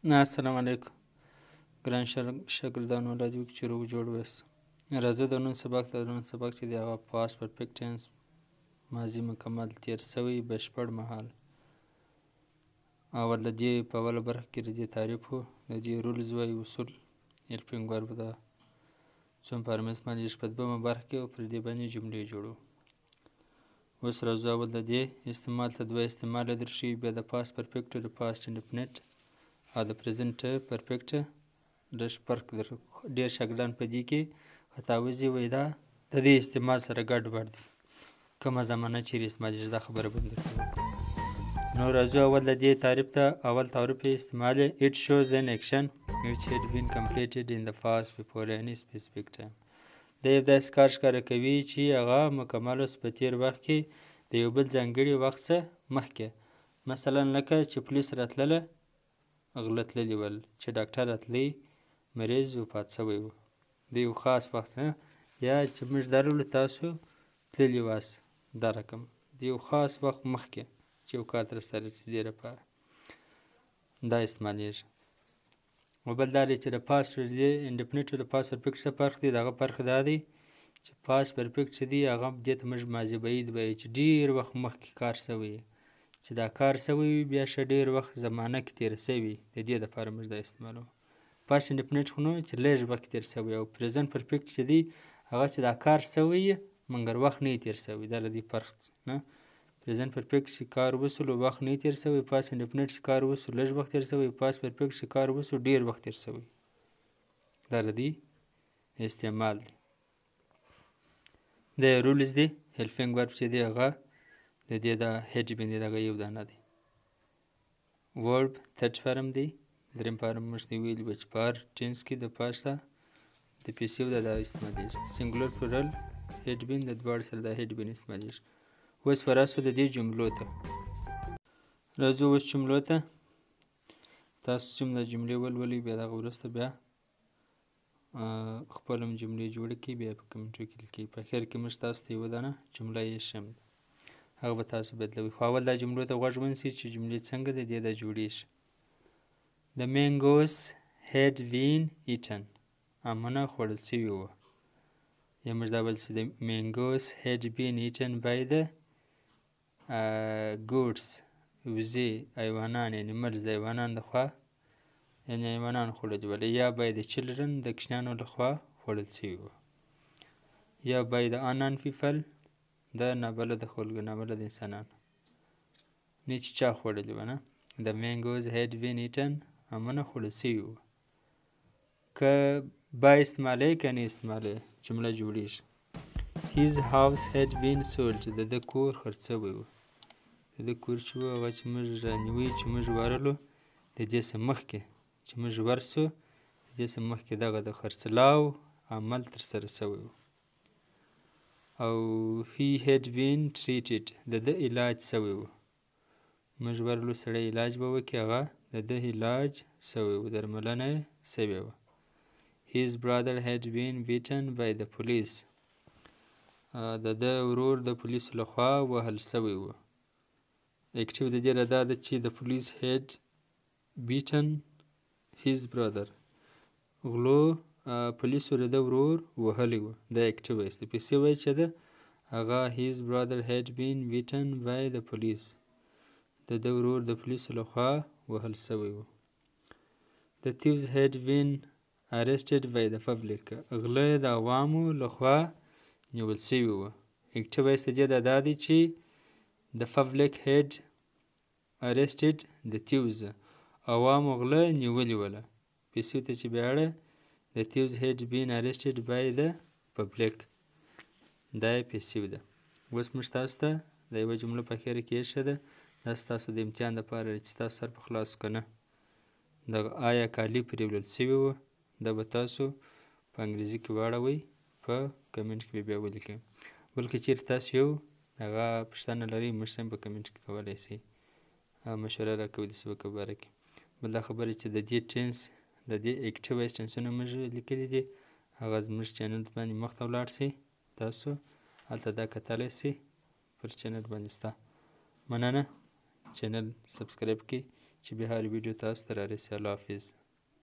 السلام علیکم ګران شاګردانو راځئ چې روغ جوړ اوسو. راځو د نن سبق چې دی هغه پاست پرفیکټ ټینس ماضي مکمل تیر سوی بشپړ مهال. اول د دې په اوله برخه کې د دې تعریف و، د دې رولز وایي اصول هیلپینګ ورب ده څوم پارمس باندې په دویمه برخه کې پر دې باندې جملې جوړو. اوس راځو اول د دې استعمال ته دوه استعماله درښیي، بیا د پاست پرفیکټ د پاست انډیفینټ او د پریزنټ پرفیکټ لږ فرق ډېر شاګردان په دې کې خطاوزي وایي دا د دې استعمال سره ګډوډ دی، کومه زمانه چیرې استعمالیږي دا خبره به درته وکړو. نو راځو اول د دې تعریف ته. اول تعریف یې استعمال it shows an action which had been completed in the past before any specific time. د یو داسې کار ښکاره کوي چې هغه مکمل اوس په تېر وخت کې د یو بل ځانګړي وخت څخه مخکې، مثلا لکه چې پولیس راتلله غله تللي ول، چې ډاکټر راتلی مریض وفات شوی و د یو خاص وخت، یا چې موږ درولو تاسو تللي واست دا رقم د یو خاص وخت مخکې چې یو کار ترسره شي دې لپاره دا استعمالیږي. او بل دا دی چې د پاست انډیفینټ او د پاست پرفیکټ څه فرق دی. د هغه فرق دا دی چې پاست پرفیکټ چې دی هغه دې ته موږ ماضي بعید وایي چې ډېر وخت مخکې کار شوی، چې دا کار شوی وي بیا ښه ډېر وخت زمانه کې تېره شوي، د دې دپاره موږ دا استعمالوو. پاست انډیفینټ خو نو چې لږ وخت تېر شوی، او پریزنټ پرفیکټ چې دی هغه چې دا کار شوی مګر وخت نه یې تېر شوی، دا د دې فرق نه. پریزنټ پرفیکټ چې کار وشو وخت نه یې تېر شوی، پاست انډیفینټ چې کار وشو لږ وخت تېر شوی، پاست پرفیکټ چې کار وشو ډېر وخت تېر شوی، دا د دې استعمال دی. د رولز دی هیلپینګ ورب چې دی هغه د دې د هیډ بین دی دغه یو دانه دی. ورب ترډ فارم دی. دریم فارم موږ ته ویلي وو چې په هر ټینس کې د پاسته د پیسیو د دا استعمالیږي. سینګولر پلورل هیډ بین د دواړو سره د هیډ بین استعمالیږي. اوس به راسو د دې جملو ته. راځو اوس جملو ته. تاسو چې د جملې ولولئ بیا دغه وروسته بیا خپل هم جملې جوړې کړئ، بیا په کمنټو کې لیکئ. په اخر کې موږ تاسو ته یوه دانه جمله یې شم هغه به تاسو بدلوئ. خو اول دا جملو ته غوږ ونیسئ چې جملې څنګه د دې دا جوړیږي. The mangoes had been eaten. امونه خوړل شوي وو. یا موږ دا ویل چې the mangoes had been eaten by the goats. وزې حیوانان animals د حیوانانو لخوا یعنې حیوانان خوړلي ول، یا by the children د کوچنیانو لخوا خوړل شوي وو، یا by the unknown people د نابلده خلکو نابلده انسانانو نه چې چا خوړلي وه نه. The mangoes had been eaten. امونه خوړل شوي وو. که با استعمالی که نه استعمالی جمله جوړیږي. His house had been sold. د ده کور خرڅ شوی وو. د ده کور چې وو هغه چې موږ رانیوی چې موږ ورلو د دې څه مخکې چې موږ ورسو د دې څه مخکې دغه د خرڅلاو عمل ترسره شوی وو. او he had been treated. د ده علاج شوی وو. موږ ورلو سړی علاج به وکړي، هغه د ده علاج شوی وو، درملنه یې شوې وه. His brother had been beaten by the police. د ده ورور د پولیسو لخوا وهل شوی وو. اکټیو د دې دا ده چې the police had beaten his brother. غلو پولیسو د ده ورور وهلی وو، دا اکټیو ایسته. پیسې وایي چې ده هغه his brother had been beaten by the police. د ده ورور د پولیسو لخوا وهل شوی وو. The thieves had been arrested by the public. غله د عوامو لخوا نیول شوي وو. اکټیو ایسته دې دا دی چې the public had arrested the thieves. عوامو غله نیولې وله. پیسې ته چې بیاړه the thieves had been arrested by the public. دا یې پیسې ده. اوس موږ تاسو ته د یوه جمله په اخره کې ایښې ده، دا ستاسو د امتحان دپاره چې تاسو سر په خلاصو که نه. دغه آیا کالي پرې وړل شوي وو دا به تاسو په انګریزي کې واړوئ، په کمنټ کې به بیا ولیکئ. بل که چېرې تاسو یو هغه پوښتنه لرئ موږ سره په کمنټ کې کولی شئ مشوره راکوئ د سبق په باره کې. بل دا خبره چې د دې ټینس د دې اکټیو وایس ټینسونه موږ لیکلي دي هغه زموږ چینل باندې مخته ولاړ شئ، تاسو هلته دا کتلی شئ پر چینل باندې شته. مننه. چینل سبسکرایب کړئ چې بیا هر ویډیو تاسو ته رارسي. الله حافظ.